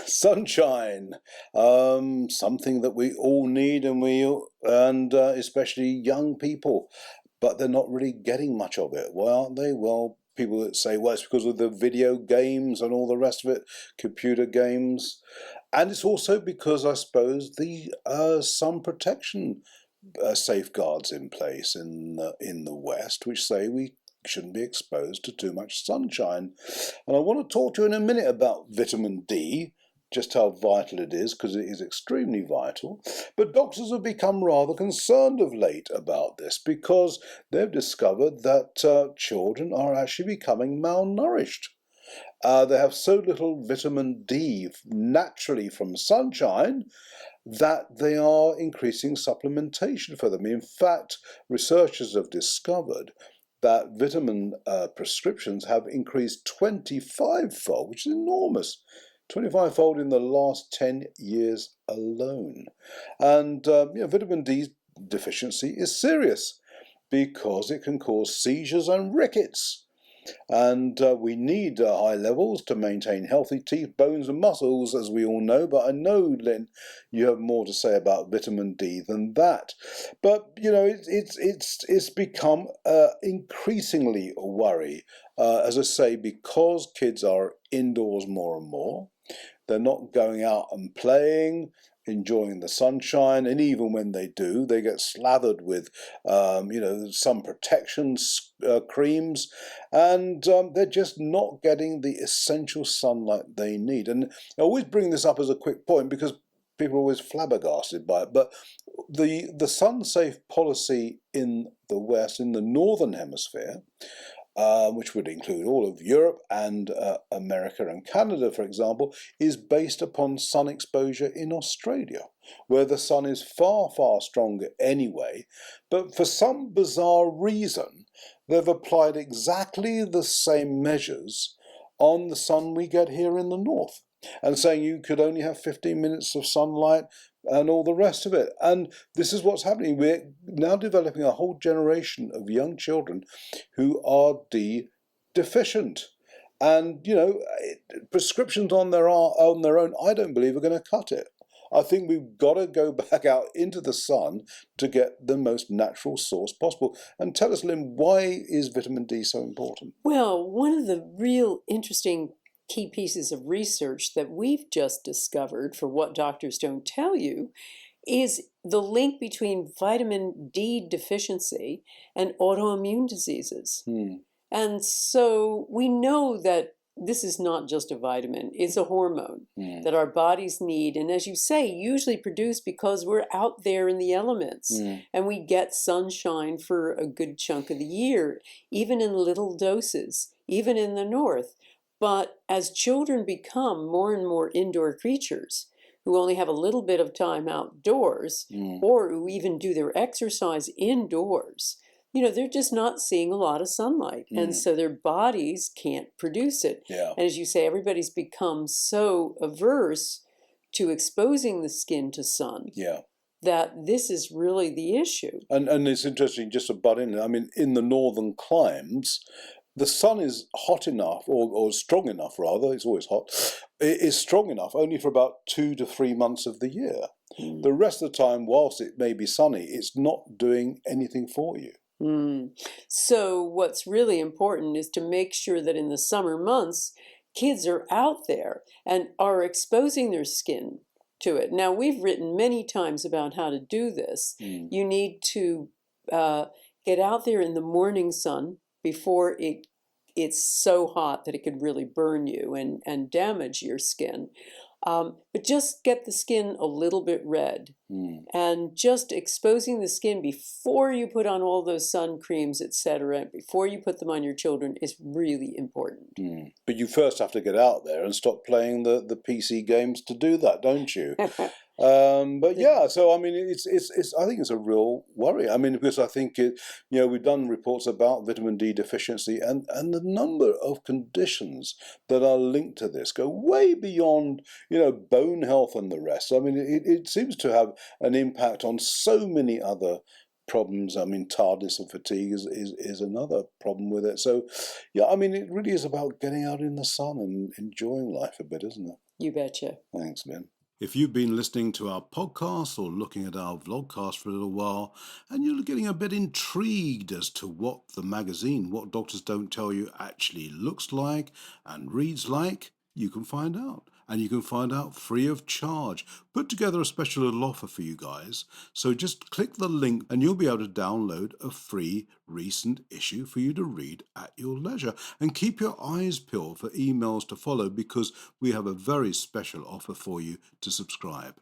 Sunshine, something that we all need, and especially young people, but they're not really getting much of it. Why aren't they? Well, people that say, well, it's because of the video games and all the rest of it, computer games, and it's also because I suppose the sun protection safeguards in place in the West, which say we shouldn't be exposed to too much sunshine. And I want to talk to you in a minute about vitamin D, just how vital it is, because it is extremely vital. But doctors have become rather concerned of late about this because they've discovered that children are actually becoming malnourished. They have so little vitamin D naturally from sunshine that they are increasing supplementation for them. In fact, researchers have discovered that vitamin prescriptions have increased 25-fold, which is enormous, 25-fold in the last 10 years alone. And vitamin D deficiency is serious because it can cause seizures and rickets. And we need high levels to maintain healthy teeth, bones and muscles, as we all know. But I know, Lynn, you have more to say about vitamin D than that. But, it's become increasingly a worry, as I say, because kids are indoors more and more. They're not going out and playing, enjoying the sunshine, and even when they do, they get slathered with, sun protection creams, and they're just not getting the essential sunlight they need. And I always bring this up as a quick point because people are always flabbergasted by it, but the sun-safe policy in the West, in the Northern Hemisphere, which would include all of Europe and America and Canada, for example, is based upon sun exposure in Australia, where the sun is far, far stronger anyway. But for some bizarre reason, they've applied exactly the same measures on the sun we get here in the north, and saying you could only have 15 minutes of sunlight and all the rest of it. And this is what's happening. We're now developing a whole generation of young children who are D deficient. And, prescriptions on their own, I don't believe are going to cut it. I think we've got to go back out into the sun to get the most natural source possible. And tell us, Lynn, why is vitamin D so important? Well, one of the real interesting key pieces of research that we've just discovered, for what doctors don't tell you, is the link between vitamin D deficiency and autoimmune diseases. And so we know that this is not just a vitamin, it's a hormone that our bodies need. And as you say, usually produced because we're out there in the elements and we get sunshine for a good chunk of the year, even in little doses, even in the north. But as children become more and more indoor creatures who only have a little bit of time outdoors, or who even do their exercise indoors, they're just not seeing a lot of sunlight. And so their bodies can't produce it. Yeah. And as you say, everybody's become so averse to exposing the skin to sun. Yeah. That this is really the issue. And it's interesting, just to butt in, I mean, in the northern climes, the sun is hot enough, or strong enough rather, it's always hot, it is strong enough only for about 2 to 3 months of the year. The rest of the time, whilst it may be sunny, it's not doing anything for you. So what's really important is to make sure that in the summer months, kids are out there and are exposing their skin to it. Now, we've written many times about how to do this. You need to get out there in the morning sun before it's so hot that it could really burn you and damage your skin. But just get the skin a little bit red. And just exposing the skin before you put on all those sun creams, etc., before you put them on your children, is really important. But you first have to get out there and stop playing the PC games to do that, don't you? But yeah, so I mean, it's I think it's a real worry. I mean, because I think we've done reports about vitamin D deficiency, and the number of conditions that are linked to this go way beyond bone health and the rest. I mean, it seems to have an impact on so many other problems. I mean, tiredness and fatigue is another problem with it. So yeah, I mean, it really is about getting out in the sun and enjoying life a bit, isn't it? You betcha. Thanks, Ben. If you've been listening to our podcast or looking at our vlogcast for a little while and you're getting a bit intrigued as to what the magazine, What Doctors Don't Tell You, actually looks like and reads like, you can find out. And you can find out free of charge. Put together a special little offer for you guys. So just click the link and you'll be able to download a free recent issue for you to read at your leisure. And keep your eyes peeled for emails to follow because we have a very special offer for you to subscribe.